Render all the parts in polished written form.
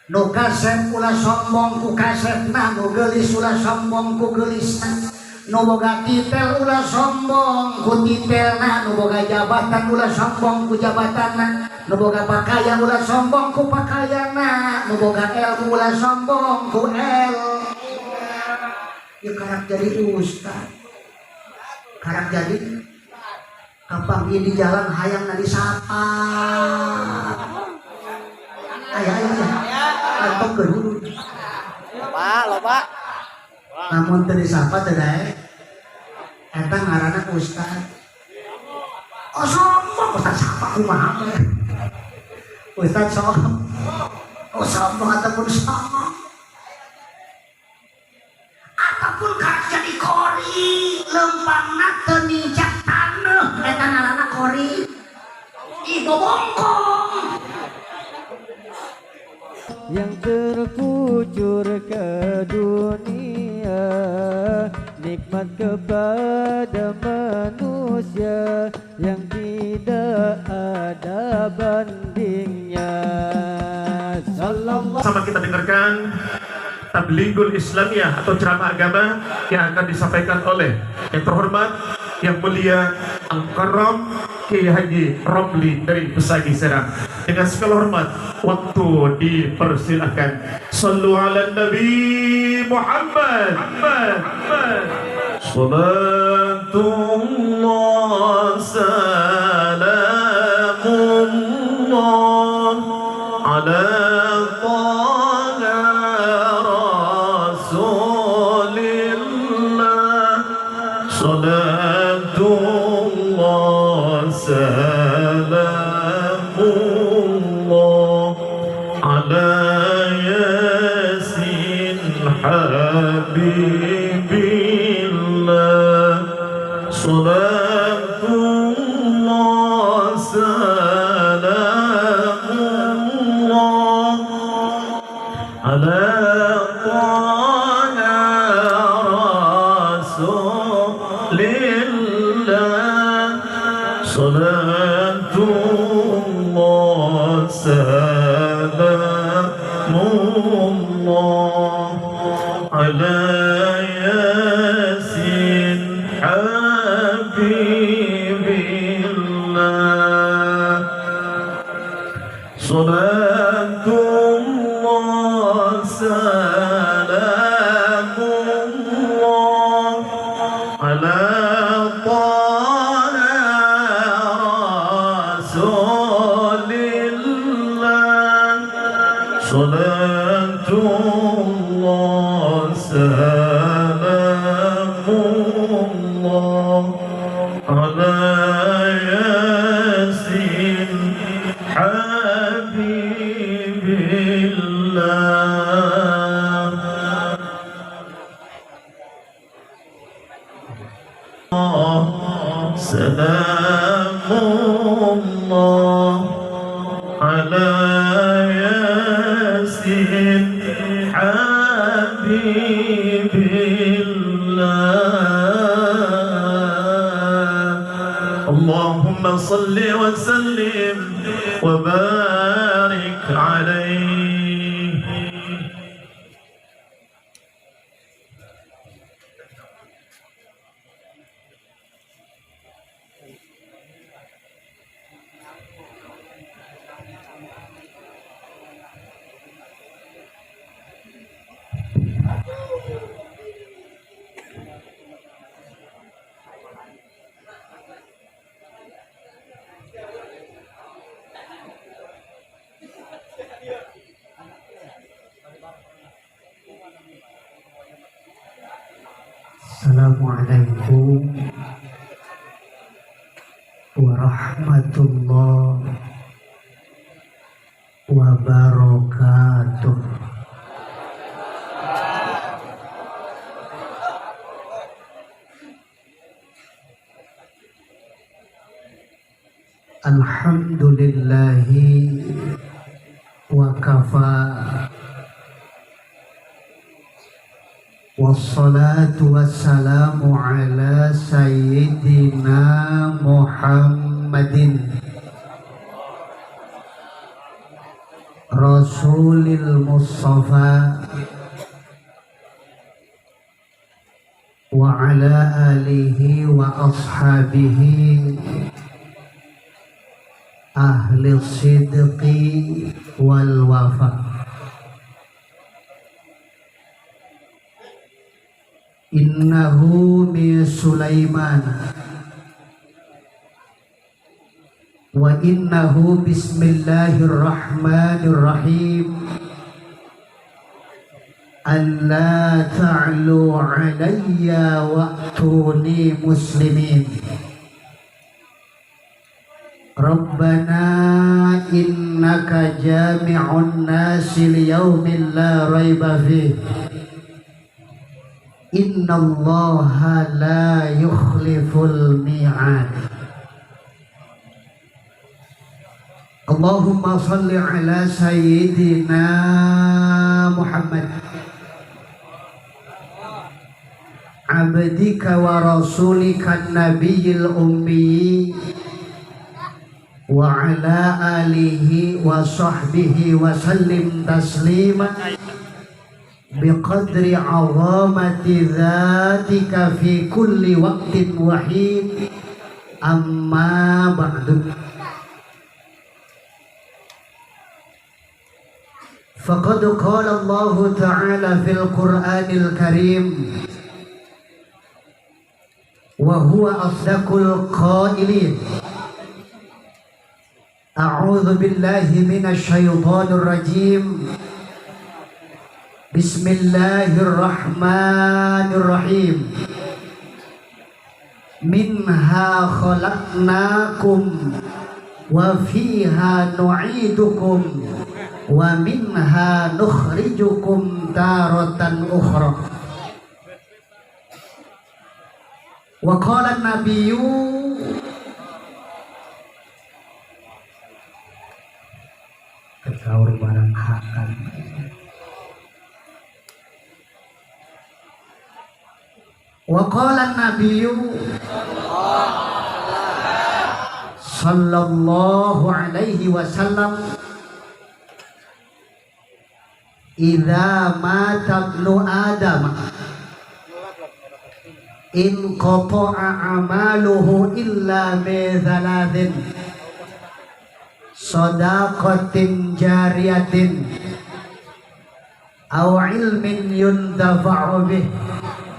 nu kasep ulah sombong ku kasepna, nu geulis ulah sombong ku geulisna, nu boga titel ulah sombong ku titelna, nu boga jabatan ulah sombong ku jabatanna, nu boga pakaian ulah sombong ku pakaianna, nu boga ilmu ulah sombong ku ilmu. Ya karek jadi ustad, karek jadi kapan di jalan hayang na disapa. Ayo atau kedua loba namun teu disapa teu daek eta ngaranna ustad. Oh sombong ustad sapa kumaha ustad sombong. Oh sombong ataupun sombong ataupun karek jadi kori lempangna teu nijak taneuh eta ngaranna kori ibu bongkong yang terkucur ke dunia, nikmat kepada manusia yang tidak ada bandingnya. Sama kita dengarkan Tablighul Islamiyah atau ceramah agama yang akan disampaikan oleh yang terhormat, yang mulia Al-Karam Kiai Haji Romli dari Pesagi Serang. Dengan segala hormat, waktu dipersilahkan. Sallu ala Nabi Muhammad. Salatullah salamullah ala Salatullah salamullah ala yasin habibillah. Salatullah salamullah ala Salatullah salamullah ala yasin habibillah. Salatullah salamullah ala Salatullah salamullah ala yasin habibillah. Salamullah ala yasin habibillah. Allahumma salli wa sallim wa barik alaihi. Assalamualaikum warahmatullahi wabarakatuh. Alhamdulillahi wa kafa wassalatu wassalamu ala sayyidina Muhammadin Rasulil Mustafa wa ala alihi wa ashabihi ahli sidqi wal wafa. Innahu min Sulaiman wa innahu bismillahirrahmanirrahim. Alla ta'lu alayya wa'tuni muslimin. Rabbana innaka jami'un nasi liyaumin la raiba fih. Innallaha la yukhliful mi'ad. Allahumma salli ala sayyidina Muhammad abdika wa rasulika nabiyil ummi wa ala alihi wa sahbihi wa sallim taslima biqadri azamati dhatika fi kulli waqtin wahid. Amma ba'du. Faqad qala Allah ta'ala fil Qur'anil Karim wa huwa asdaqul qailin. A'udzu billahi minasy syaithanir rajim. Bismillahirrahmanirrahim. Minha khalaqnakum wa fiha nu'idukum wa minha nukhrijukum taratan ukhra. Wa qala an-nabiyyu kekaur barang hakan. Wa qala an-nabiyyu sallallahu alaihi wasallam idza mata ibnu adam in qata'a amaluhu illa bi thalathin sadaqatin jariyatin aw ilmin yuntafa'u bih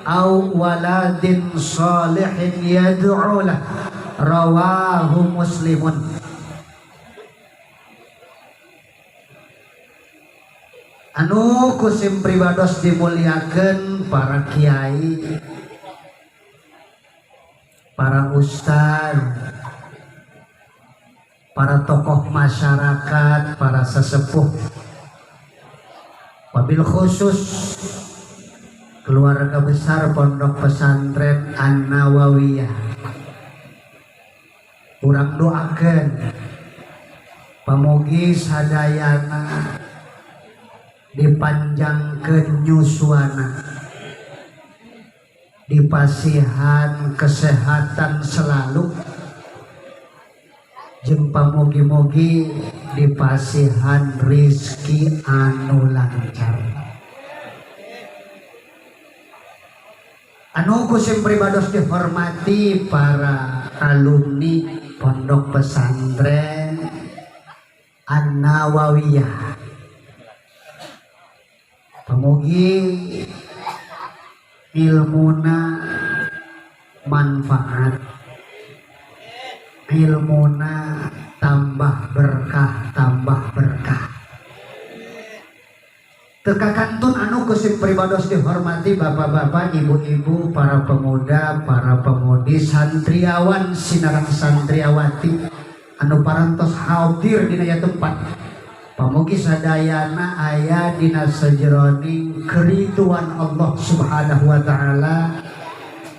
aw waladin salihin yad'u lah. Rawahu Muslimun. Anu kusim pribados dimuliakeun para kiai, para ustaz, para tokoh masyarakat, para sesepuh, wabil khusus keluarga besar Pondok Pesantren An-Nawawiyah. Urang doakeun pamugi sadayana dipanjangkeun nyuswana, dipasihan kesehatan selalu, jeung pamugi-mugi dipasihan rizki anu lancar. Anu kusim pribados dihormati para alumni Pondok Pesantren An-Nawawiyah. Pamugi ilmuna manfaat, ilmuna tambah berkah, tambah berkah. Tekakantun anu kusim pribados dihormati bapak-bapak, ibu-ibu, para pemuda, para pemudi, santriawan, sinarang santriawati anu parantos hadir dina aya tempat. Pamugi sadayana aya dina sajroning keriduan Allah Subhanahu wa taala,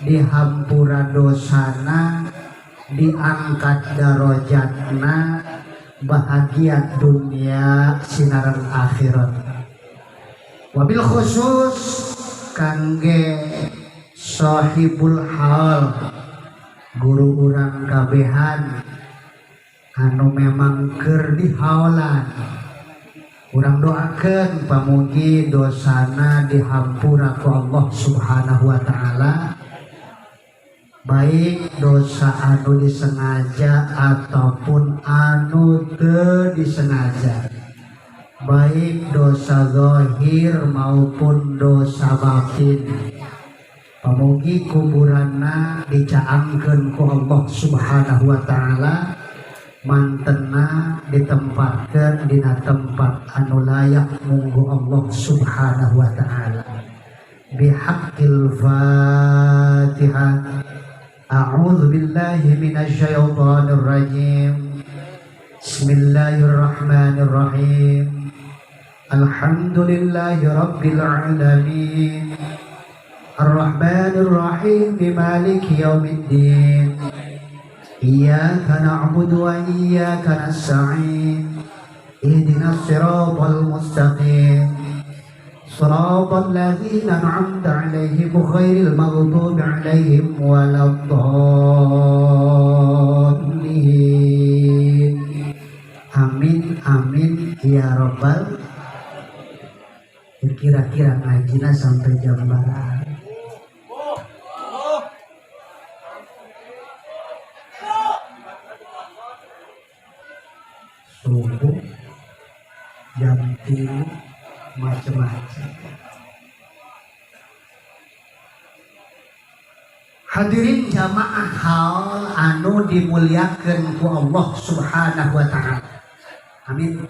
dihampura dosana, diangkat darajatna, bahagia dunia sinarang akhirat. Wabil khusus kangge sahibul hal, guru urang kabehan anu memang keur dihaolan Urang doakeun pamugi dosana dihampura ku Allah Subhanahu wa taala, baik dosa anu disengaja ataupun anu teu disengaja, baik dosa zahir maupun dosa batin. Pamugi kuburanna dicaangkeun ku Allah Subhanahu wa taala, mantena ditempatkan dina tempat anu layak munggu Allah Subhanahu wa taala. Bihaqqil Fatihah. A'udzu billahi minasy syaithanir rajim. Bismillahirrahmanirrahim. Alhamdulillahi rabbil alamin. Ar-Rahmanir Rahim Maliki yaumiddin. Iyyaka na'budu wa iyyaka nasta'in. Ihdinas siratal mustaqim. Siratal ladzina an'amta 'alaihim ghairil maghdubi 'alaihim waladdallin. Amin amin ya rabbal. Kira-kira ngajina sampai jam berapa? Subuh jam 3 macam-macam. Hadirin jamaah hal anu dimuliakeun ku Allah Subhanahu wa taala. Amin.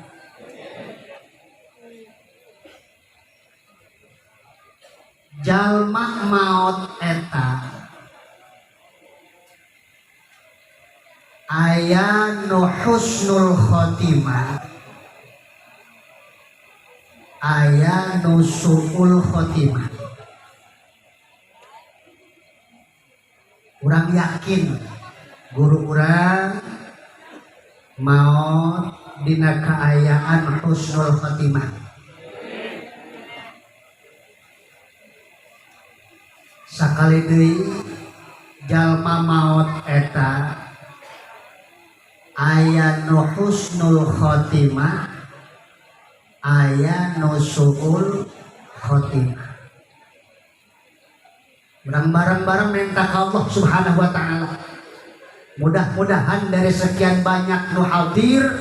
Jalma maot eta aya nu husnul khotimah, aya nu suul khotimah. Urang yakin guru urang maot dina kaayaan husnul khotimah. Sakali deui jalma maot eta aya nu husnul khotimah, aya nu suul khotimah. Bareng-bareng minta ke Allah Subhanahu wa taala. Mudah-mudahan dari sekian banyak nu hadir,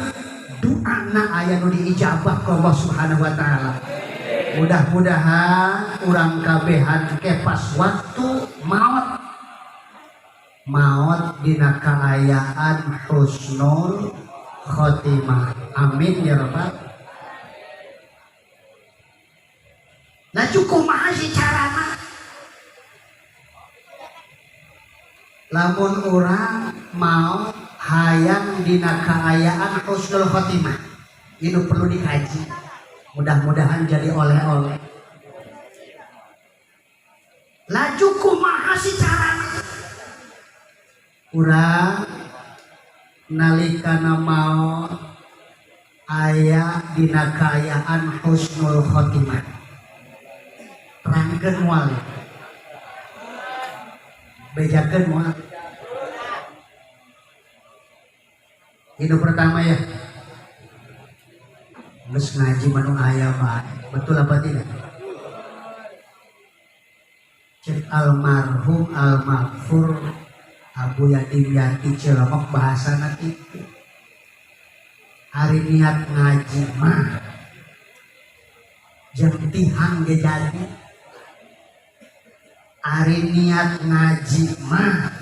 doana aya nu diijabah ke Allah Subhanahu wa taala. Mudah-mudahan urang kabehan ke pas waktu maot dina kaayaan husnul khotimah. Amin ya rabbal. Nah cukup mah si carana. Lamun urang mau hayang dina kaayaan husnul khotimah, itu perlu dikaji. Mudah-mudahan jadi oleh-oleh. Laju kumaha si carana? Urang nalikana maot aya dina kaayaan husnul khotimah. Terangkeun moal. Bejakeun moal. Itu pertama ya. Geus ngaji manu aya bae. Betul apa tidak? Cek almarhum almaghfur Abu Yatim Yati Cilomok bahasana kitu. Hari niat ngaji mah jeung tihang ge jadi. Hari niat ngaji mah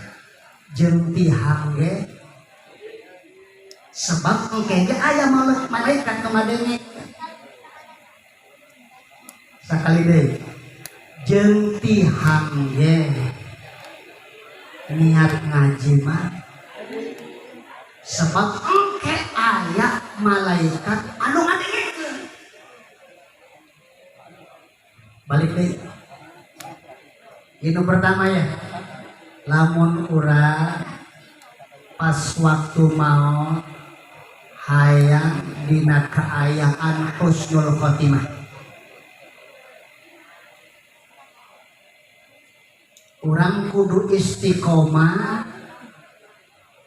jeung tihang ge sebab engke aya malaikat kemadenge. Sakali deui jeung tihang ge niat ngaji mah sebab engke aya malaikat anu ngadengekeun. Balik deui. Ini pertama ya. Lamun urang pas waktu mau hayang dina kaayaan husnul khotimah, urang kudu istiqomah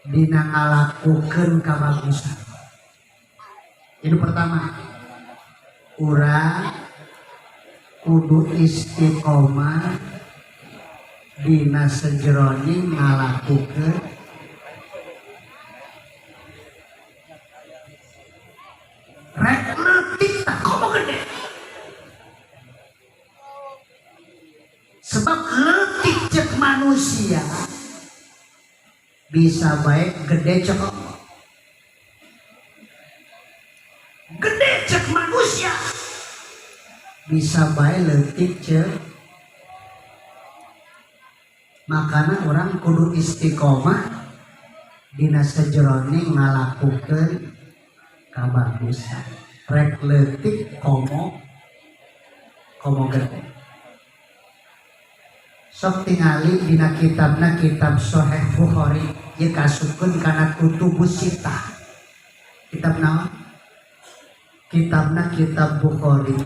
dina ngalakukeun kabagusan. Itu pertama. urang kudu istiqomah dina sejroning ngalakukeun rek leutik tak komo gede. Sebab leutik cek manusia bisa baik gede cek Allah. Gede cek manusia bisa baik leutik cek. Makanya orang kudu istiqomah dina sejroning ngalakukeun kabagusan rek leutik komo gede. Sok tingali dina kitabna kitab Sahih Bukhari ieu kasupkeun kana kutubus sitah. Kitab naon? Kitabna kitab Bukhari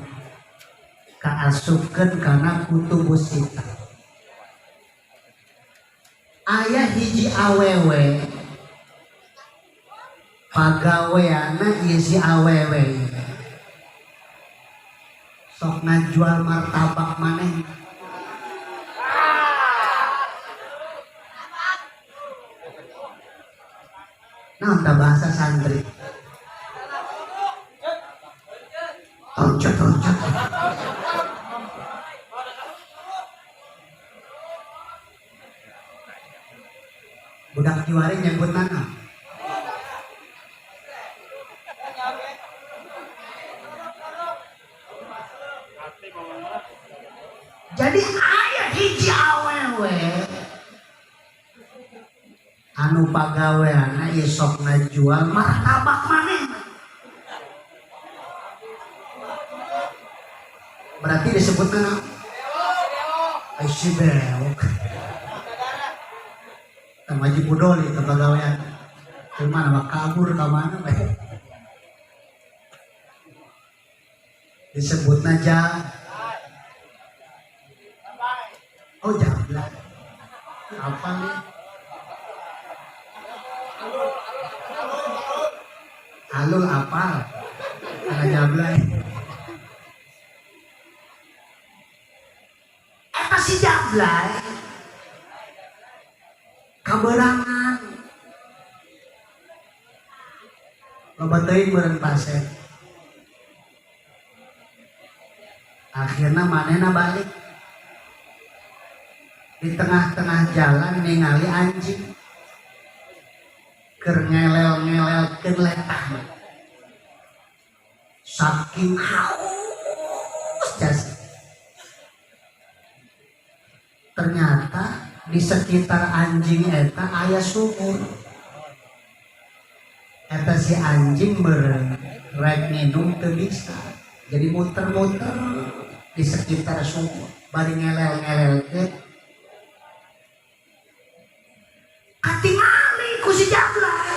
kaasupkeun kana kutubus sitah. Aya hiji awewe pagaweana ieu si awewe sok ngajual martabak maneh. Nah, tak bahasa santri. Tonjok. Budak kiwari nyebut mana? Jadi ayah hiji awewe anu pagaweana ieu sok ngajual martabak maneh. Berarti disebutna ai si beok. Tamaji budoli ke pagawean. Cuman mah kabur ka mana bae. Disebutna jabla. Apa nih? Alul apa? Karena jablay. Eta si jablay kaberangan loba teuing meureun pasir. Akhirna manehna balik. Di tengah-tengah jalan ningali anjing keur ngelel-ngelelkeun letah. Saking haus jas. Ternyata di sekitar anjing eta aya sumur. Eta si anjing meureun rek minum teu bisa. Jadi muter-muter di sekitar sumur bari ngelel-ngelelkeun. Katingali ku si jablay.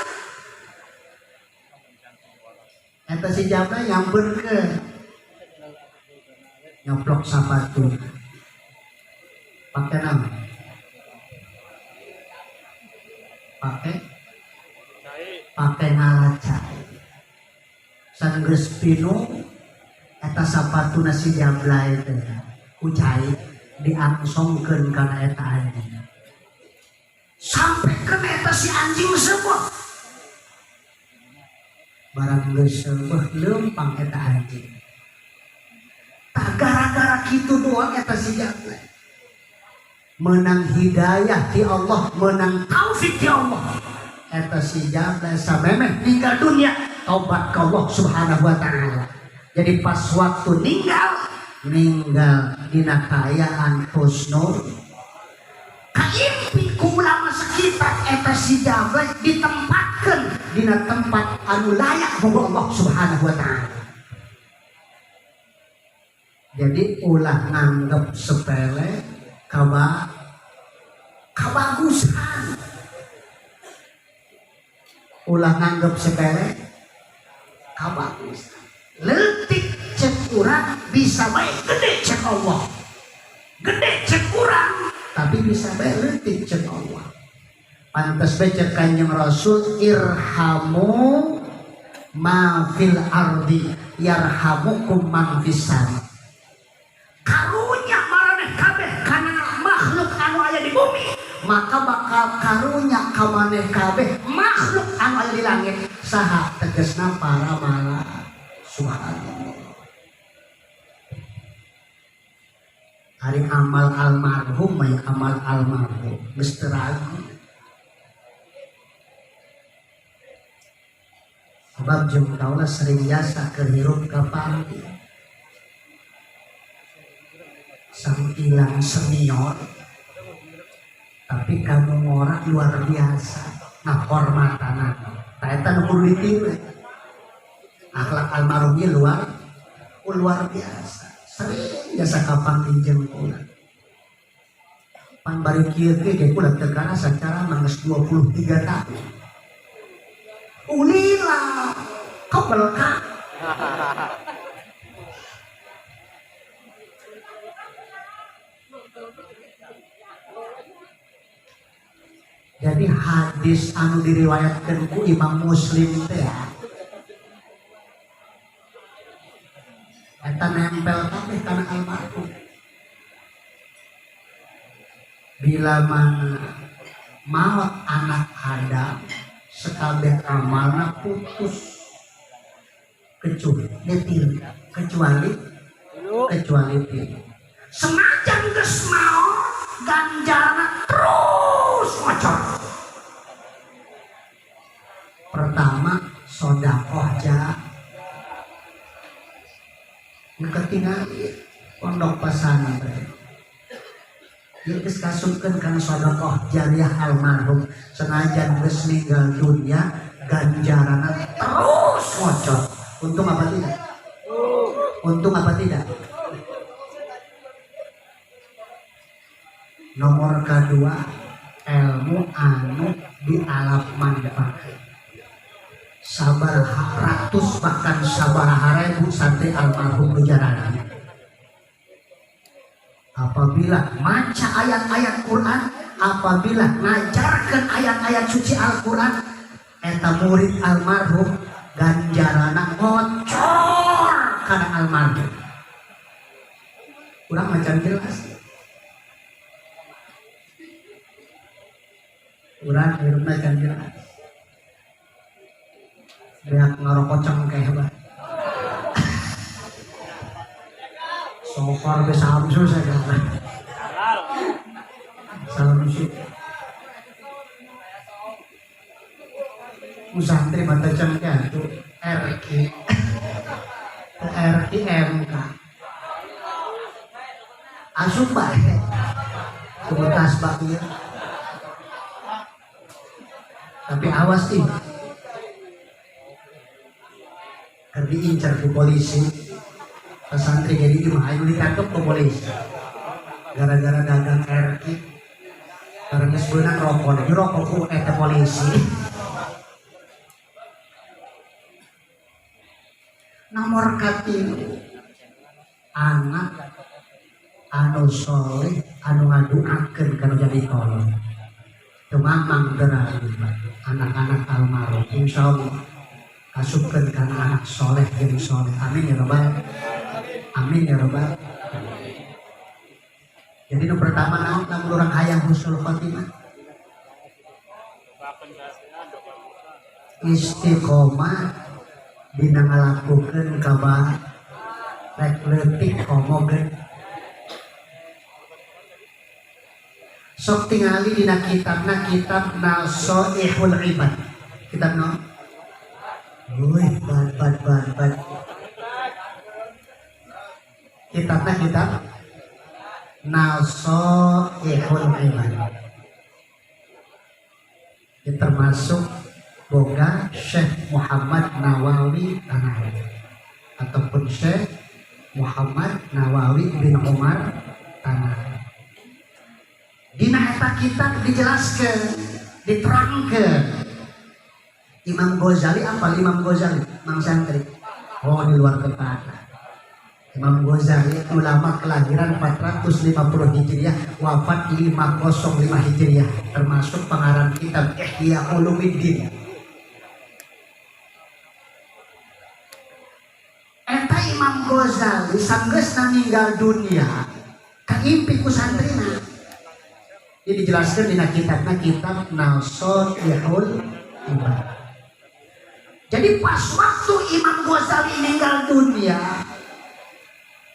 Eta si jablay nyampeurkeun nyoplok sapatu. Pakai nama? Pakai ngalacai. Sanggeus pinu eta sapatuna si jablay teh ku cai diangsongkeun kana eta anjing. Sampai ke eta si anjing sebuah barang geus sebuah leumpang eta anjing. Tak gara-gara kitu doang eta si jablay menang hidayah ti Allah, menang taufik ti Allah. Eta si jablay samemeh tinggal dunia taubat ke Allah Subhanahu wa taala. Jadi pas waktu ninggal dina kaayaan husnul kaimpi ku ulama sekitar eta si jablay ditempatkeun dina tempat anu layak muga Allah Subhanahu wa taala. Jadi ulah nganggep sepele kabagusan. Ulah nganggep sepele kabagusan. Leutik cek urang bisa bae gede cek Allah. Gede cek urang tapi bisa bae leutik cek Allah. Pantes bae cek Kanjeng Rasul irhamu ma fil ardi yarhamukum man fis sama. Karunya maraneh kabeh kana makhluk anu aya di bumi, maka bakal karunya ka maneh kabeh makhluk anu aya di langit. Saha tegesna para malaikat. Subhanallah. Hari amal almarhum ya amal almarhum geus teu ragu. Sebab jeung kaula sering jasa keur hirup ka panti. Sampilang senior tapi kamu ngora luar biasa ngahormatan ta eta nu kudu ditiru. Akhlak almarhumnya luar biasa. Sering jasa kapang pinjem kula. Pan bari kieu ge kula teu kana sacara mangges 23 tahun. Ulila kebelka. Jadi hadis anu diriwayatkeun ku Imam Muslim teh eta nempel kabeh kana almarhum. Bila mana maut anak Adam sekabeh amalna putus kecuali tilu. Senajan geus maot ganjarna terus ngocor. Pertama sedekah jariah. Ketinggalan pondok pesantren. Ieu geus kasupkeun kana sedekah jariah almarhum senajan geus ninggal dunya ganjaranna terus ngocor. Untung apa tidak? Untung apa tidak? Nomor kedua, ilmu anu dialap manfaat. Sabaraha ratus bahkan sabaraha ribu santri almarhum bejaran. Apabila maca ayat-ayat Quran, apabila ngajarkan ayat-ayat suci Al-Quran, eta murid almarhum ganjarana ngocor kana almarhum. Urang macan jelas. Urang hirupna can jelas. Beak ngarokok cengkeh bah. So far bisa amsul saya kata. Salam musik. Musantri mata cengkeh itu RIMK. Asup bah. Kebetas baknya. Tapi awas nih. Diincar ke polisi, pesantren jadi gimana? Ayo ditangkap ke polisi. Gara-gara dagang RQ, karena sebenarnya rokok, ini rokok ku ke polisi. Nomor katilu, anak anu soleh, anu ngaduakeun kana jadi tolong. Temamang derajat anak-anak almarhum, insyaallah. Masukkan karena anak soleh jadi soleh. Amin ya Rabbal. Amin ya Rabbal. Jadi yang pertama naon lamun urang hayang husnul khotimah. Istiqomah dina ngalakukeun kabahat rek leutik komogeun. Sok tingali dina kitabna kitab Nasoihul Ibad. Kitab naon? Woi, bad. Kitabnya kitab Nasoihul Ibad. Ini termasuk boga Syekh Muhammad Nawawi Tanahi ataupun Syekh Muhammad Nawawi bin Umar Tanahi. Dina eta kitab dijelaskan, diterangkan. Imam Ghazali apa? Imam Ghazali, Mang Santri. Oh, di luar kepala. Imam Ghazali ulama kelahiran 450 Hijriah, wafat 505 Hijriah, termasuk pengarang kitab Ihya Ulumuddin. sanggeusna ninggal dunia kaimpi ku santrina. Ini dijelaskan dina kitab Nashotihul Ibad. Jadi pas waktu Imam Ghazali meninggal dunia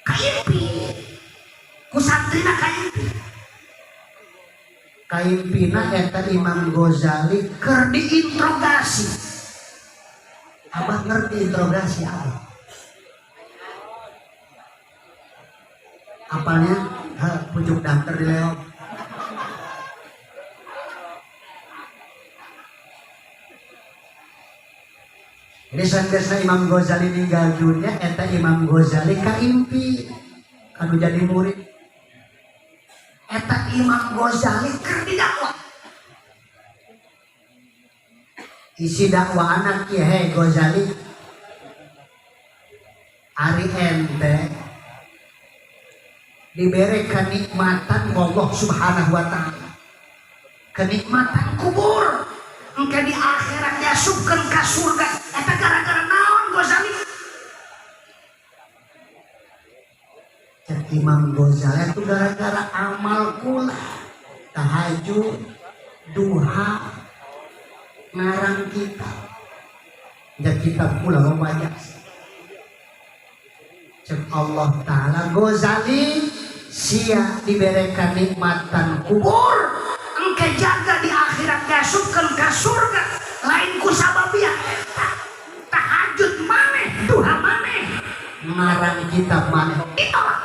kaimpi ku santrina kaimpina eta Imam Ghazali keur diinterogasi. Abah ngerti interogasi apa? Apalnya pucuk daftar di leok. Jadi sanggeusna Imam Ghazali ninggal dunia eta Imam Ghazali kaimpi kanu jadi murid. Eta Imam Ghazali keur didakwa. Isi dakwaan Kiai Ghazali ari ente diberi kenikmatan Allah Subhanahu wa taala. Kenikmatan kubur. Engke di akhirat diasupkeun ka surga. Eta gara-gara naon Ghazali? Cek Imam Ghazali itu gara-gara amal kula. Tahajud, duha, ngarang kitab. Dan kitab kula membaca. Cek Allah Ta'ala Ghazali sia diberi kenikmatan kubur. Engke jaga di akhirat diasupkeun ka surga lain ku sababiah eta tahajud maneh duha maneh ngarang kitab maneh ditolak.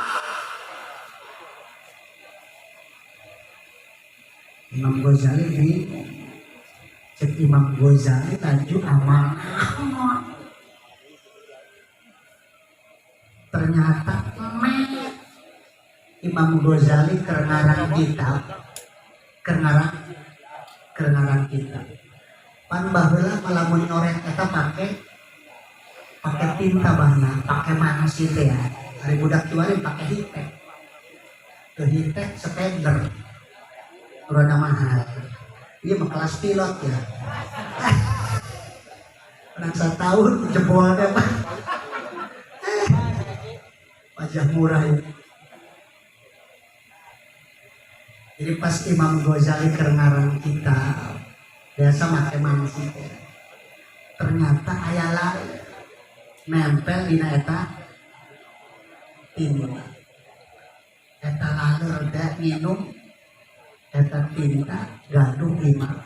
Imam Ghazali di cek Imam Ghazali tajuk amal ternyata Imam Ghazali keur ngarang kitab kerengaran kita. Pan baheula malamun nyorek eta pake tinta bahna, pake mana sih teh ya? Hari budak tua ini pake hitek. Ke hitek spender. Urang mahal. Ieu mah kelas pilot ya. Orang setahun jebol teh mah. Wajah murah ya. Jadi pas Imam Ghazali kerengaran kita biasa make mangsi ternyata aya lain nempel dina eta tinta. Eta laleur da minum eta tinta gaduh imam.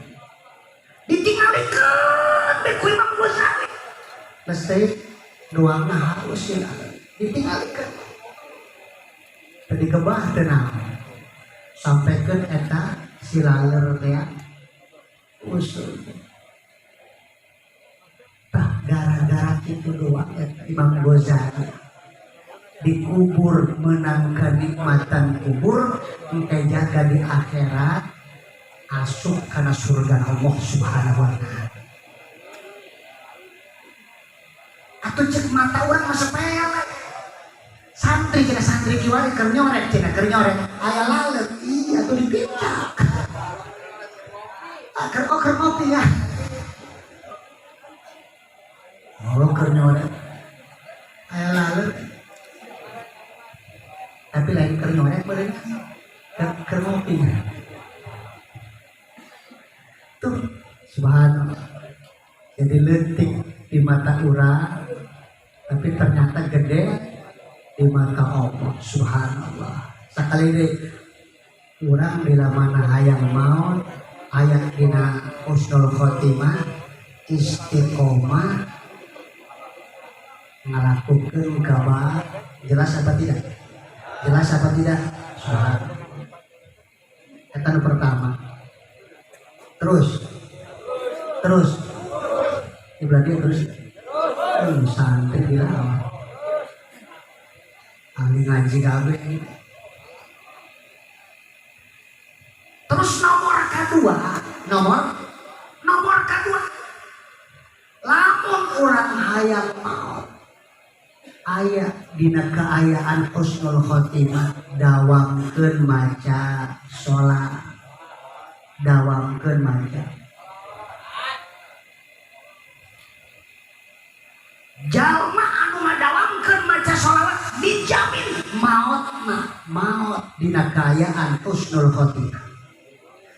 Ditinggalikeun deui ku Imam Ghazali. Mesti doana harus ya ditinggalikeun. Tadi kebah teu naon. Sampaikan eta silaler teh usul. Tah gara-gara kitu doang eta Imam Ghazali dikubur menang kenikmatan kubur engke jaga di akhirat asup kana surga Allah Subhanahu wa taala. Atuh cek mata urang mah sepele. Santri cina santri kiwari keur nyorek aya laleur iya tuh dipicak keur ngopi ya keur nyorek aya laleur tapi lain keur nyorek beureun keur ngopi ya tuh subhanallah jadi leutik di mata urang tapi ternyata gede di mata Allah Subhanallah. Sakali deh kurang bila mana hayang maut ayat dina husnul khotimah istiqomah ngalakukeun kabar jelas apa tidak? Subhanallah. Eta nu pertama. Terus berarti terus santri bilang ahli ngaji kabeh. Terus nomor kedua lamun urang hayang maut aya dina kaayaan husnul khotimah dawamkeun maca salat jalma anu ngadawamkeun maca sholawat dijamin maut dina kaayaan husnul khotimah.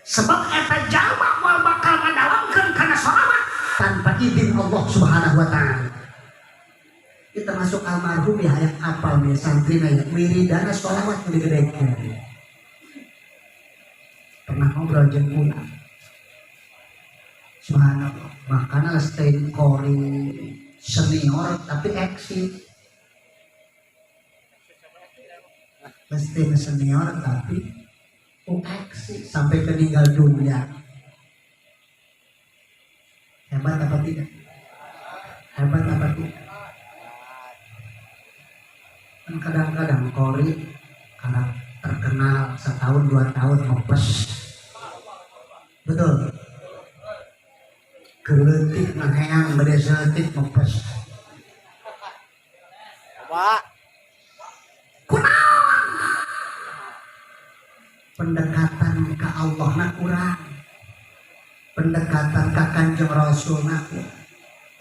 Sebab eta jalma moal bakal ngadawangkeun kana sholawat tanpa izin Allah Subhanahu wa taala. Kita masuk almarhum ya hayang apal nih santrina ya wiridana sholawat nu digedekeun. Pernah ngobrol jeung kula. Subhanallah, makanya stein kori senior tapi eksis. Stein senior tapi eksis sampai meninggal dunia. Hebat apa tidak? Hebat apa tidak? Kan kadang-kadang kori karena terkenal setahun 2 tahun ngopes. Betul. Geletik nangheang bade seletik ngopes. Pak. Kunaon? Pendekatan ke Allah na kurang. Pendekatan ke Kanjeng Rasul na kurang.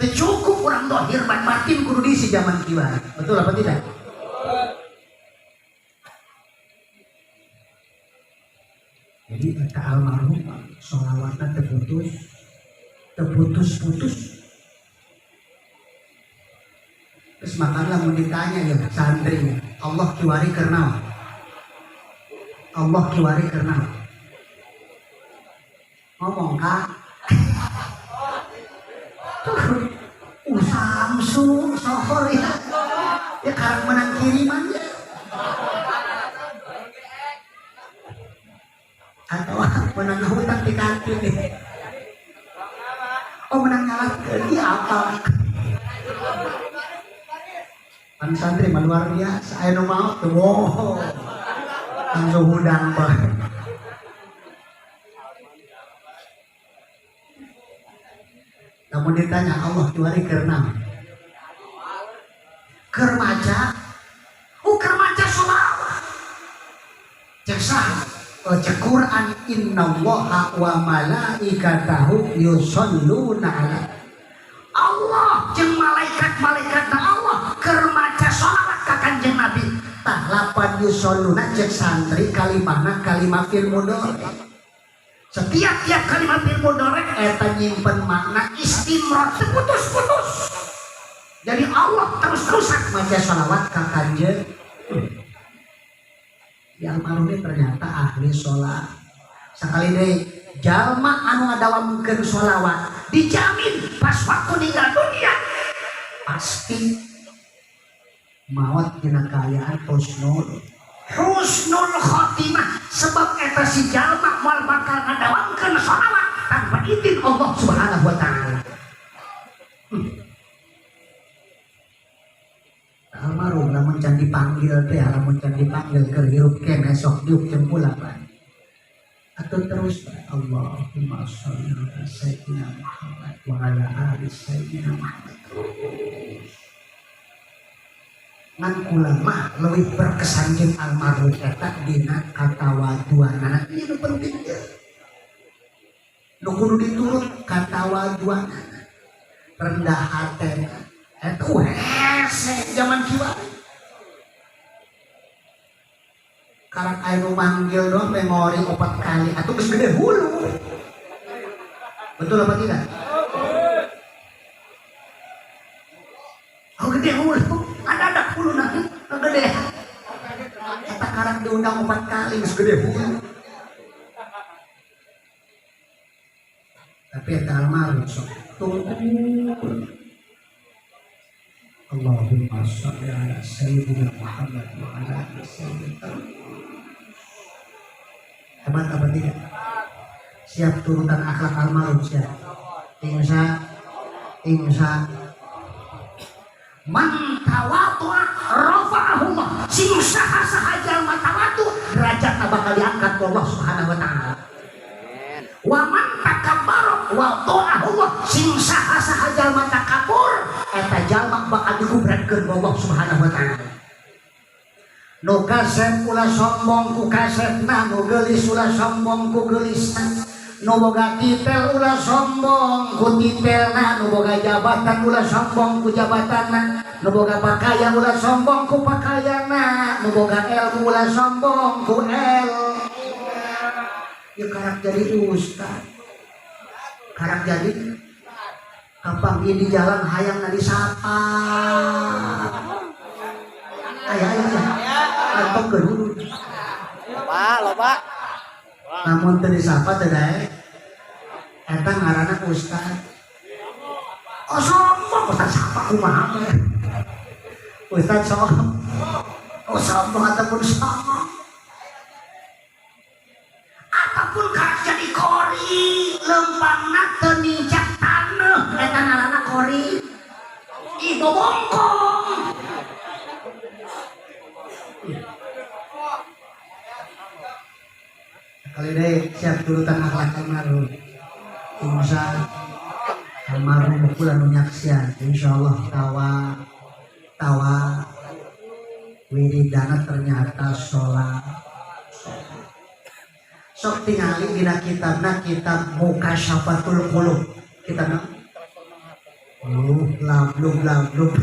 Teu cukup urang dohir batin kudu diisi zaman kieu. Betul apa tidak? Jadi kata almarhum sholawatnya terputus. Terus makanya mau ditanya ya santri, Allah kiwari karena ngomong kak Samsung sohor ya karang menang kirimannya atau menang hutang di kantin nih. Oh menang ngalah di apa? Pan santri luar biasa. Ayo mau tuh, wow, langsung hudang banget. Namun ditanya Allah juari karena kermaja, kermaja sholawat. Cek Baca Quran innallaha wa malaikatahu yusholluna ala Allah jeung malaikat-malaikatna Allah keur maca sholawat ka Kanjeng Nabi. Tah lapan yusholluna jeung santri kalimahna kalimat fil mudhari. Setiap kalimat fil mudhari eta nyimpen makna istimrar teu putus-putus. Jadi Allah terus-terusan maca sholawat ka Kanjeng. Di almarhum ternyata ahli sholat. Sekali deh jalma anu ngadawamkeun sholawat dijamin pas waktu ninggal dunia pasti maut dina kaayaan husnul khotimah. Sebab eta si jalma moal bakal ngadawamkeun sholawat tanpa izin Allah Subhanahu wa taala. Almarhum lamun can dipanggil teh, lamun can dipanggil keur hirup keneh sok diuk jeung pula bae. Atuh terus Allahumma sholli ala sayyidina Muhammad wa ala ali sayyidina Muhammad. Ngan kula mah leuwih berkesan jeung almarhum eta dina katawaduanana. Ieu nu penting teh. Nu kudu diturut katawaduanana. Rendah hatena. Itu hese zaman kieu. Karang anu manggil doang memori 4 kali atuh geus gede hulu. Betul apa tidak? Oh gede hulu. Ada hulu nanti gede. Eta karang diundang 4 kali geus gede hulu. Tapi eta almarhum sok tunggu. Allahumma sholli ala sayyidina Muhammad wa ala ali sayyidina. Hebat apa tidak? Siap turutan akhlak almarhum siap. Imsa. Man tawadhu'a rafa'ahullah. Sing saha jalma tawadhu derajatna bakal diangkat ku Allah Subhanahu wa taala. Wa man takabbara wa ta'ahullah. Sing saha jalma takabur eta jalma bakal digubratkeun ku Allah Subhanahu wa taala. Nu kasep ulah sombong ku kasepna, nu geulis ulah sombong ku geulisna, nu boga titel ulah sombong ku titelna, nu boga jabatan ulah sombong ku jabatanna, nu boga pakaian ulah sombong ku pakaianna, nu boga ilmu ulah sombong ku ilmu. Ya karak jadi ustad, karak jadi kapan di jalan hayang na disapa. Aya kantong kedulu. Loba. Namun teu disapa teu daek. Eta ngaranna ustad. Oh sombong, ustad sapa kumaha teh? Ustad sombong. Oh sombong ataupun sombong. Apapun karak jadi kori, lempangna teu nincak taneuh, eta ngaranna kori. Ibu bongkong. Kali deh siap turutan akhlak almarhum. Insya almarhum bukulan menyaksian. Insyaallah tawa wiridana ternyata sholat. Sok tingali dina kitabna kitab Mukasyafatul Qulub. Kitabna lablub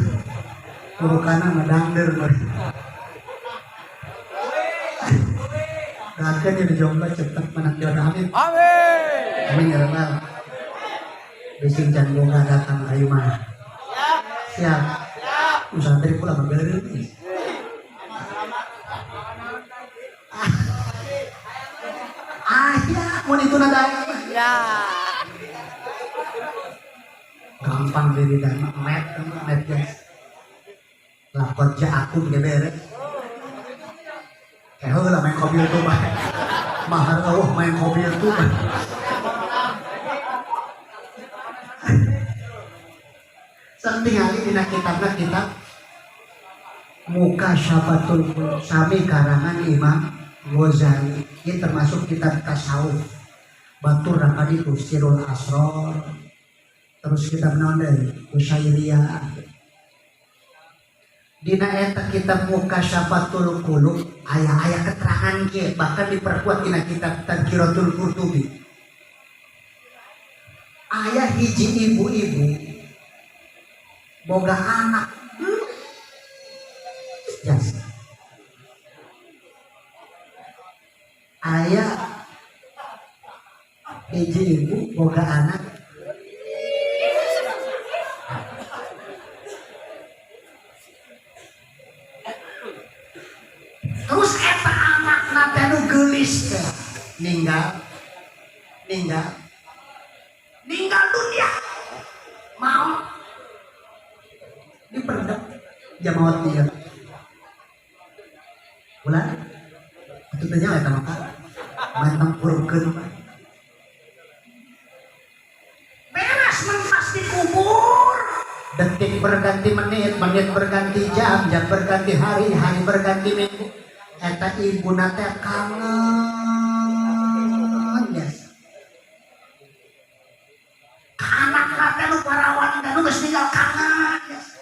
kurukana ngedangder Rakan yang dijombla cepat menang jodoh amin. Amin ya rabbal. Bising can boga datang ayu mah. Siap. Usaha dari pula membeli. Ya, mau itu nada. Ya. Gampang diri dan met guys. Lapor ja akun beres. Lah main kopi itu mah. Mahar main kopi itu mah. Satingali dina kitab Mukasyafatul Qulub sami karangan Imam Ghazali. Ini termasuk kitab tasawuf. Batur rakadi Sirul Asrar. Terus kitab naon deui? Usyairiyah. Dina eta kitab Mukasyafatul Qulub aya keterangan kieu bahkan diperkuat dina kitab Tadhkiratul Qurtubi. Aya hiji ibu-ibu boga anak. Yes. Aya hiji ibu boga anak. Terus eta anakna teh nu geulis teh ninggal dunia mau diperdek jamaat dia ulah itu teh nya eta maka main tempurkeun beres mentas dikubur. Detik berganti menit berganti jam berganti hari berganti minggu. Eta ibuna teh kangen yes. Anak teh nu parawan teh nu geus ninggal kangen yes.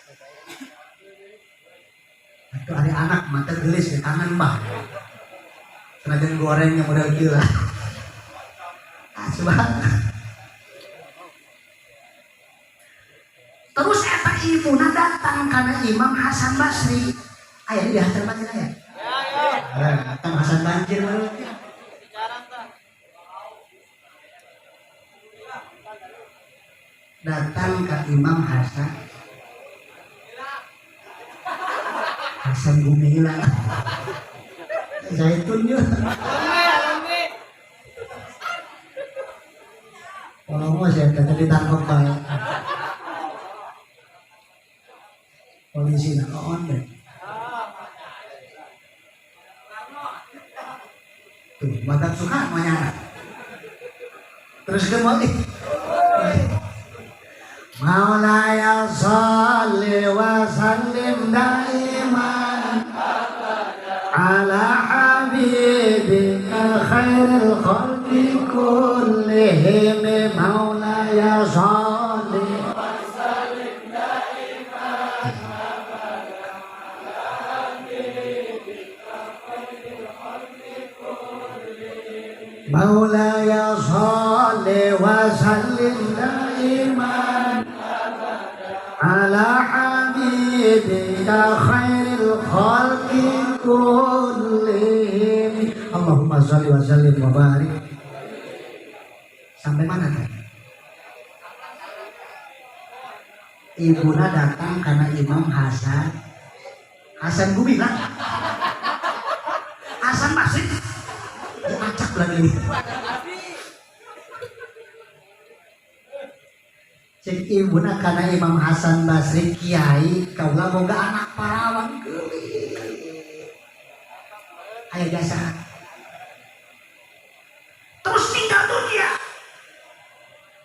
Atuh ari anak mah teh geulis ya kangen mah. Senajan gorengnya model kieu lah. Subhanallah. Terus eta ibuna datang kana Imam Hasan Basri. Aya di Hasan Basri aya. Datang Hasan banjir baru. Datang ke Imam Hasan Gumilang. Zaitun yuk. Kalau mau saya tadi ditangkap banget. Polisi nak on deh. Tuh, batak suka maunya. Terus kembali. Maulaya sholli wa sallim daiman ala habibika khairil khalqi kullihim. Maulaya sholli wa sallim daiman ala habibika khairil khalqi kullihim. Maulaya sholli wa sallim daiman ala habibika wajhika khairil khalqi kullihim. Allahumma sholli wa sallim wa barik. Sampai mana tadi? Ibuna datang karena Imam Hasan. Hasan Bumi lah. Hasan Basri. Acak lagi. Cek ibuna karena Imam Hasan Basri kiai kaula boga anak parawan geulis. Aya jasa. Terus tinggal dunia.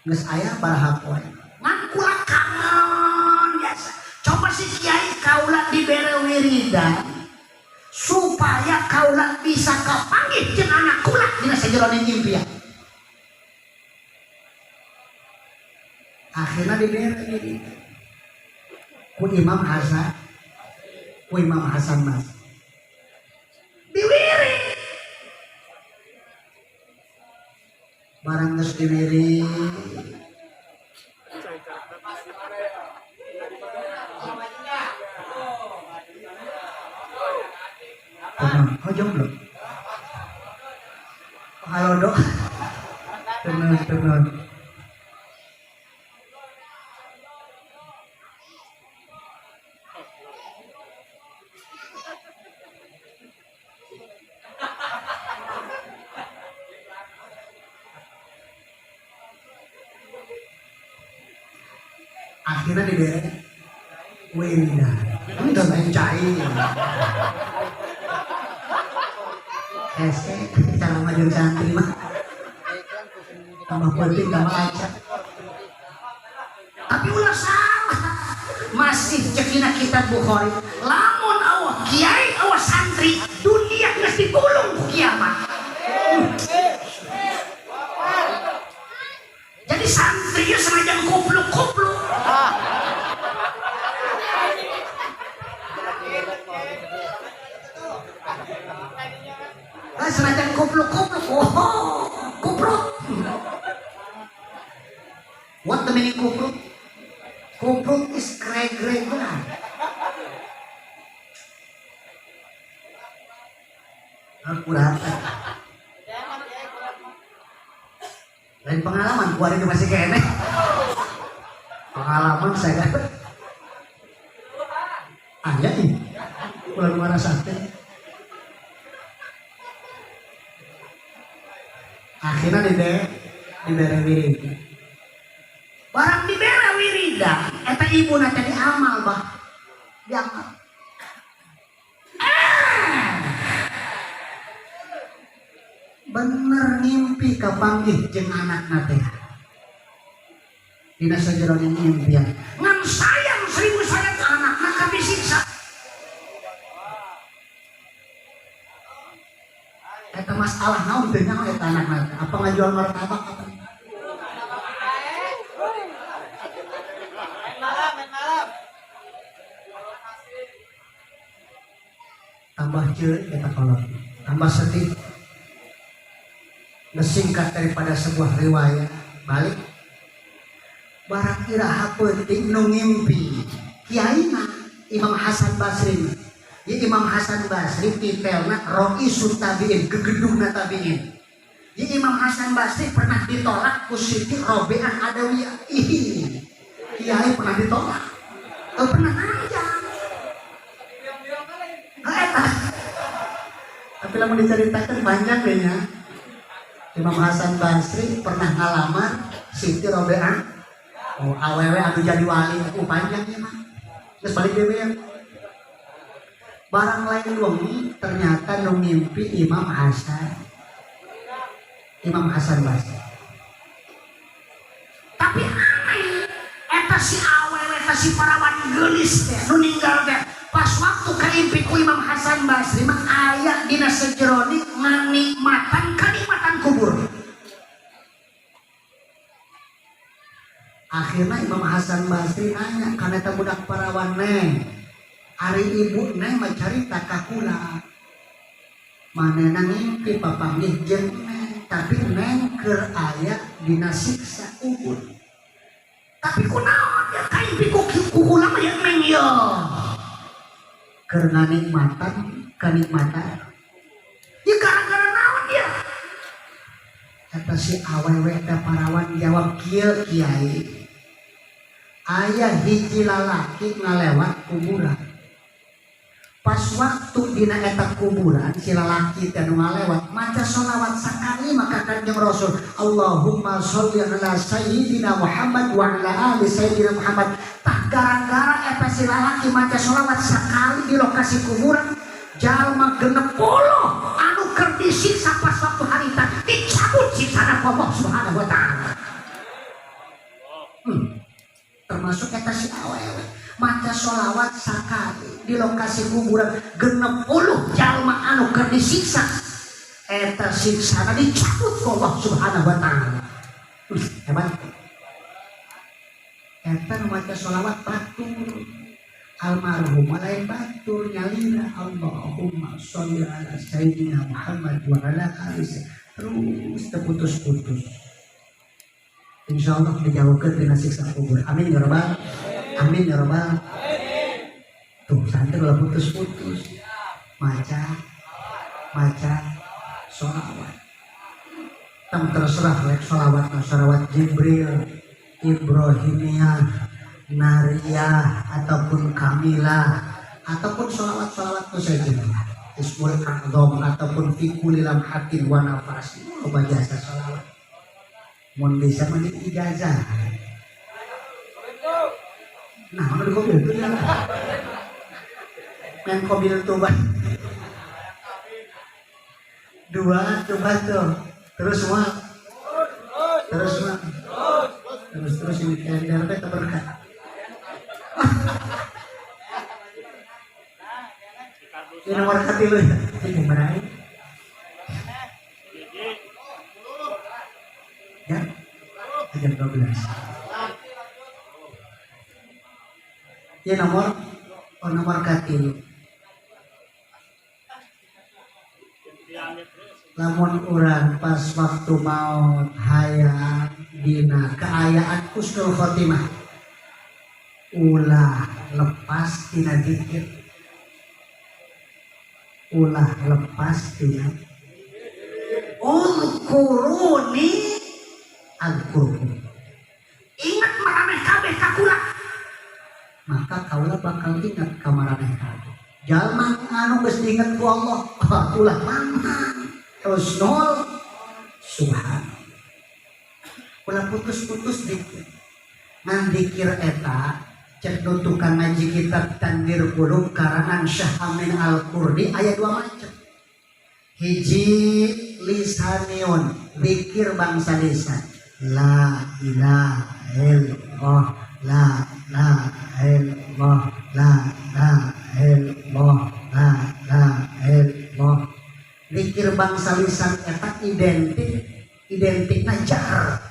Geus aya baraha poe. Ngan kula kangen biasa. Coba si kiai kaula dibere wiridan supaya kaula bisa kapanggih jeung anak kula dina sajeroning impian. Akhirnya diberi ini ku Imam Hasan Mas diwiri barang geus diwiri jomblo halo dok tenang akhirnya diberi wiridan. Ini udah main cair. Cara ngajar santri mah tambah penting tambah lancar. Tapi ulah salah. Masih cekina kitab Bukhari. Lamun awak kiai awak santri dunia geus digulung ku kiamat. Jadi santri ya senajan kupluk-kupluk. Senajan kupluk-kupluk. Oh, kupluk. What the meaning kupluk? Kupluk is greg-gregan. Aku rata. Lain pengalaman, gua ini masih kene. Pengalaman saya kan. Ada nih, pulang mana sate. Akhirnya diberi wiridan. Barang diberi wiridan, eta ibu nanti diamal bah, diamal. Bener ngimpi kapanggih jeung anak nate. Dina sajeroning impian. Ngan sayang 1000 sayang ke anak maka disiksa. Eta masalah naon teh nyaho eta anak nate? Apa ngajual martabak apa? Tambah ceurik eta kolot. Tambah sedih. Singkat daripada sebuah riwayat balik barang iraha penting nu ngimpi kiaina Imam Hasan Basri. Ya Imam Hasan Basri titelna Roisut Tabi'in, gegedungna tabi'in. Ya Imam Hasan Basri pernah ditolak ku Siti Robi'ah Adawiyah. Kiai pernah ditolak. Pernah aja. Tapi lamun diceritakan banyak ya. Imam Hasan Basri pernah ngalamar Siti Robi'ah. Oh, awewe anu jadi wali aku panjangnya mah. Terus balik dewe ya. Barang lain wengi ternyata nu ngimpi Imam Hasan Basri. Tapi aneh eta si awewe eta si parawan geulis teh nu ninggal teh pas waktu kaimpi ku Imam Hasan Basri mah aya dina sajeroning nganikmatan kanikmatan kubur. Akhirnya Imam Hasan Basri nanya kana eta budak parawan neng ari ibu neng macarita ka kula manehna ngimpi papanggih jeung neng tapi neng keur aya dina siksa kubur. Tapi kunaon ya kaimpi ku kula mah ya neng ya karena kenikmatan ya gara-gara naon dia kata si awewe teh parawan jawab kieu kiai aya hiji lalaki ngalewat kuburan pas waktu dina eta kuburan si lalaki teh nu ngalewat maca sholawat sakali maka Kanjeng Rasul Allahumma sholli ala sayyidina Muhammad wa ala ali sayyidina Muhammad tak gara-gara eta si lalaki maca sholawat sakali di lokasi kuburan jalma 60 anu keur disiksa pas waktu harita dicabut siksana Allah Subhanahu wa taala. Termasuk eta si awewe maca sholawat sakali di lokasi kuburan 60 jalma anu keur disiksa eta siksana dicabut ku Allah Subhanahu wa taala. Hebat. Eta nu maca sholawat batur almarhum lain batur nyalina Allahumma sholli ala sayyidina Muhammad wa ala alihi terus terputus-putus. Insyaallah dijawabkeun dina siksa kubur. Amin ya rabbal amin ya rabbal. Tuh santai kalau putus-putus maca sholawat tam terserah lek sholawat Jibril Ibrahimiyah Nariyah ataupun Kamilah ataupun sholawat itu saja Ismul A'zam ataupun Fikulilam Hakim wa Nafas coba jasa sholawat mun bisa meni ijazah nah mana kobil itu ya yang kobil tuh bah dua coba tuh terus semua terus ini kayak kita berkat ini nomor hati lu ya ini berai ya aja 12 ya nomor hati lu lamun urang pas waktu maut hayang dina keayaan husnul khotimah ulah lepas tina zikir ulah lepas tina ulkuruni alkurku ingat maraneh kabeh kakula maka kaulah bakal ingat ka maraneh kabeh jalma anu geus diinget ku Allah ulah mantan husnul subhan ulah putus-putus dikir ngan dikir eta cek nutukan ngaji kitab Tanwir Qulub karangan Syekh Amin Al-Qurdi ayat 2 macam hiji lisaniun dikir bangsa lisan la ilaha illallah la ilaha illallah la ilaha illallah la ilaha illallah dikir bangsa lisan eta identikna jar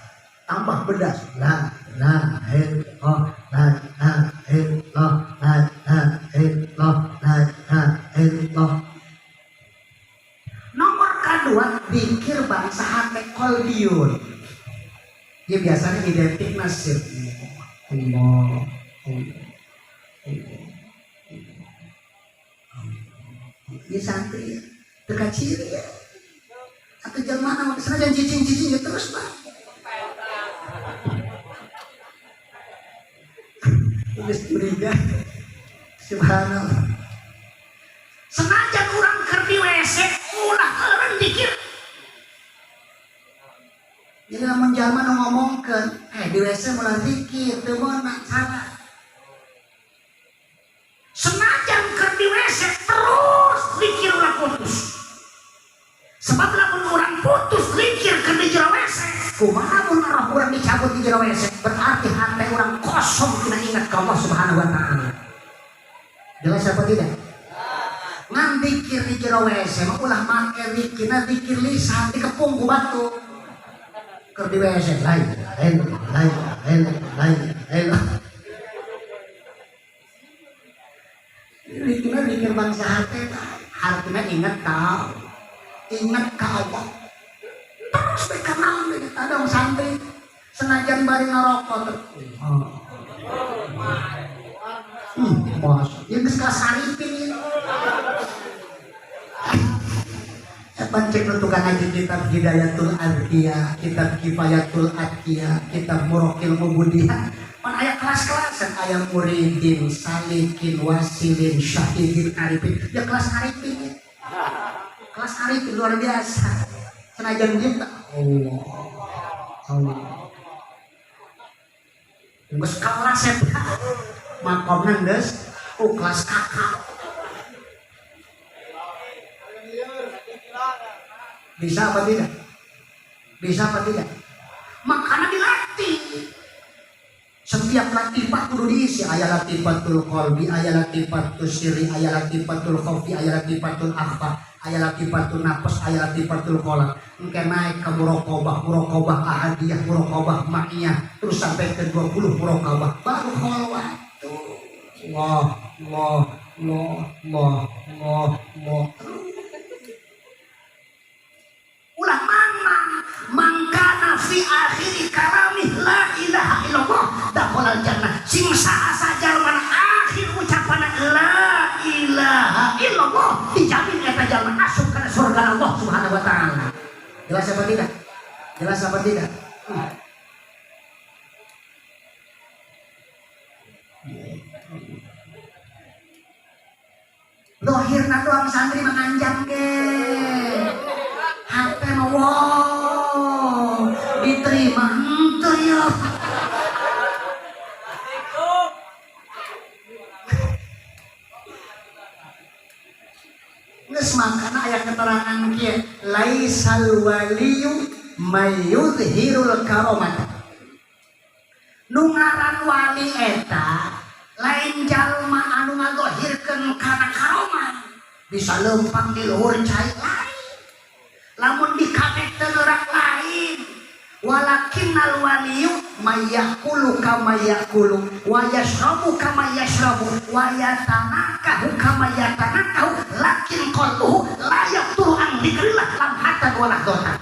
tambah bedas la ilaha illallah la ilaha illallah la ilaha illallah la ilaha illallah. Nomor kedua dikir bangsa hati kolbiun dia biasanya identik nasib Allah ini santri dekat ciri ya atau jamaah senajan cicing-cicing terus pak tulis curiga subhanallah senajan kurang kerdi WC ulah eureun dikir jadi lamun jalma nu ngomongkeun di WC ulah dikir teu meunang salah senajan kerdi WC terus dikir ulah putus sebab lamun urang putus dikir keur di jero WC kumaha mun roh urang dicabut di jero WC berarti hati urang kosong tina ingat ka Allah Subhanahu wa taala. Jelas apa tidak? Ngan dikir di jero WC mah ulah make dikirna dikir lisan dikepung ku batu. Keur di WC lain. Dikirna dikir bangsa hati artinya ingat ka Allah. Terus dikenal ada orang santri senajan bari ngerokok bos yang geus kasaripin Pancen nu tukang ngaji kitab Hidayatul Adqiyah, kitab Kifayatul Adqiyah, kitab Muraqil Mubudiah. Pan aya kelas-kelasan, aya muridin, salikin, wasilin, syahidin, arifin. Ya kelas arifin. Kelas arifin luar biasa. Senajan kita Allah. Geus kelas eta. Makomna geus kelas kakak. Bisa apa tidak? Bisa apa tidak? Makanya dilatih. Setiap latifah kudu diisi. Aya latifatul qalbi, aya latifatul sirri, aya latifatul khawfi, aya latifatul akhfa, aya latifatul nafas, aya latifatul qalb. Engke naik ke muraqabah ahadiyah, muraqabah ma'iyah, terus sampai ke 20 muraqabah. Baru khalwat. Allah. Ulah mangkana fi akhiri kalamih la ilaha illallah dakhalal jannah. Sing saha jalma akhir ucapan la ilaha illallah dijamin eta jalma asup kana surga Allah Subhanahu wa taala. Jelas apa tidak? Jelas apa tidak? Dohirna doang santri menganjang ge. HP mah wow diterima henteu ya. Geus makana aya keterangan kieu laisal waliyu mayyudhirul karamata. Nu ngaran wali eta lain jalma anu ngadohirkeun kana karoman bisa leumpang di luhur cai lain. Lamun dikanek tenerak lain walakinnal waliyu mayyakulu kama yakulu wa yashrabu kama yashrabu wa yatanakahu kama yatanakahu lakin qalbuhu la yaqturu an dzikrillah lam hatta wala dhona.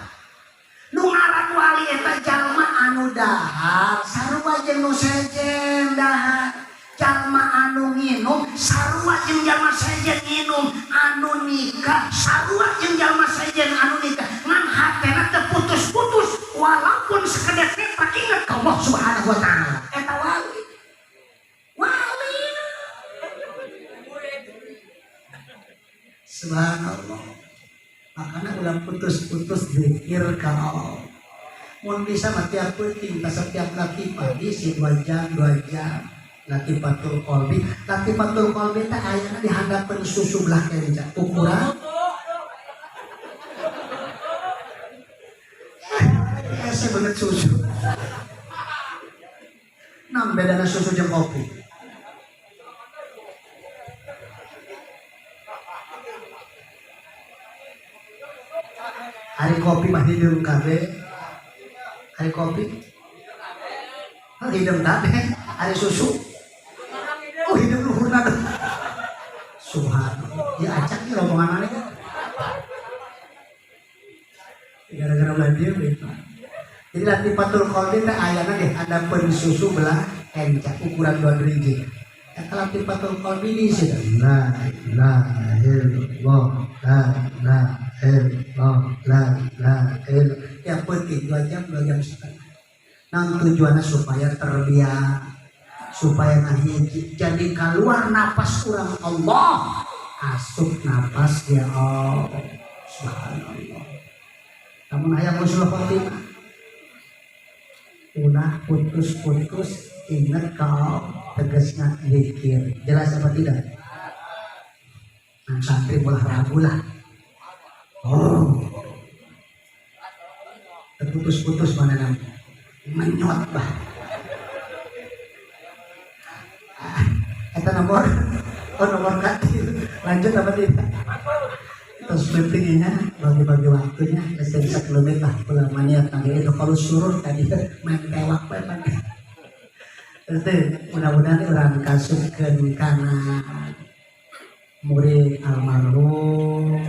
Nu ngaran wali eta jalma anu dahar sarua jeung nu sejen dahar. Jalma anu nginum sarua jeung jalma sejen nginum, anu nikah sarua jeung jalma sejen anu nikah. Ngan hatena teu putus-putus walaupun sekedar kita ingat ka Allah Subhanahu wa taala. Eta wali. Subhanallah. Makanya ulah putus-putus zikir ka Allah. Mun bisa mati aku tinggal setiap latifah diisi 2 jam. Latifatul qalbi teh ayeuna di hadapan susu belah kenca ukuran saya banget susu. Nah bedana susu jeung kopi. Hari kopi mah hideung kabeh. Hari kopi hideung kabeh. Hari susu hidup luhurna deh. Subhanallah. Ya acak nih rombongan aneh kan. Gara-gara ulah dia gitu. Jadi latifatul qalbi teh ayana deh ada pensusu belah encak ukuran 2 driji. Eta latifatul qalbi diisi la ilaha illallah la ilaha ya penting 2 jam setengah. Nang tujuannya supaya terbiak, supaya ngahiji jadi keluar napas kurang Allah asup napas ya Allah. Subhanallah. Namun ayat musuh khotimah ulah putus-putus ingat kau tegasnya zikir. Jelas apa tidak? Nah santri mulai ragu lah. Terputus-putus mana namanya menyot bah. Eta nomor kecil. Lanjut apa tidak? Terus pentingnya bagi-bagi waktunya bisa kilometer lah ulama niat nanti itu kalau suruh tadi main tewak apa itu mudah-mudahan orang kasupkeun kana murid almarhum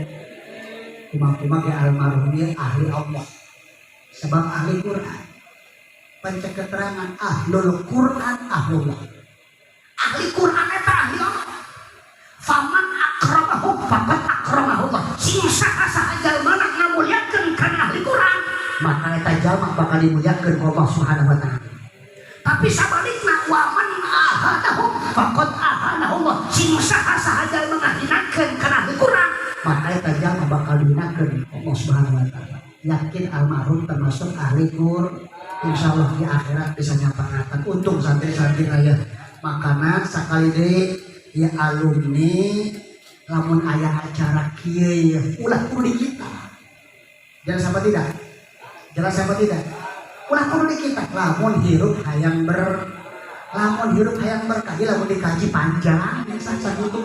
kuma-kuma ke almarhum dia ahli Allah sebab ahli Quran panca keterangan ahlul Quran ahlullah. Ahli Quran eta ahli Allah. Faman akramahu faqad akramahullah. Sing saha jalmana jalma bakal dimuliakeun ku Allah Subhanahu wa taala. Tapi sabalikna wa man ahanahu faqad ahanahu Allah. Sing saha jalma ngahinakeun kana kurang, maka eta jalma bakal dihinakeun Allah Subhanahu wa taala. Yakin almarhum termasuk ahli Qur'an. Insyaallah di akhirat bisa nyapangatan. Untung santri-santri aya makanan sakali deui ya alumni lamun aya acara kieu ulah kudu di kita. Jelas apa tidak? Jelas apa tidak? Ulah kudu di kita. Lamun hirup hayang berkah, lamun dikaji panjang bisa sakitu.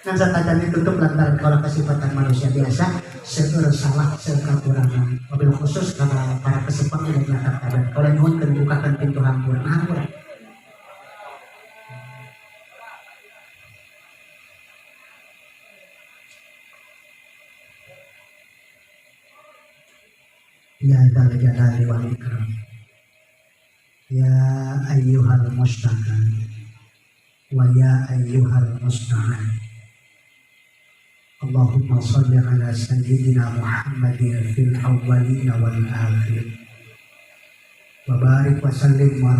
Ngan satajan ditutup lantaran kalau kesifatan manusia biasa seueur salah sekakurangan. Mobil khusus karena para kesempatan yang menyatakan kalau nyuhun keun bukakan pintu hampura. Ya dzal jalali wal ikram. Ya ayyuhal mustaqim wa ya ayyuhal musta'an. Allahumma salli ala sayyidina Muhammadin fil awwalin wal akhirin wa barik wa sallim wa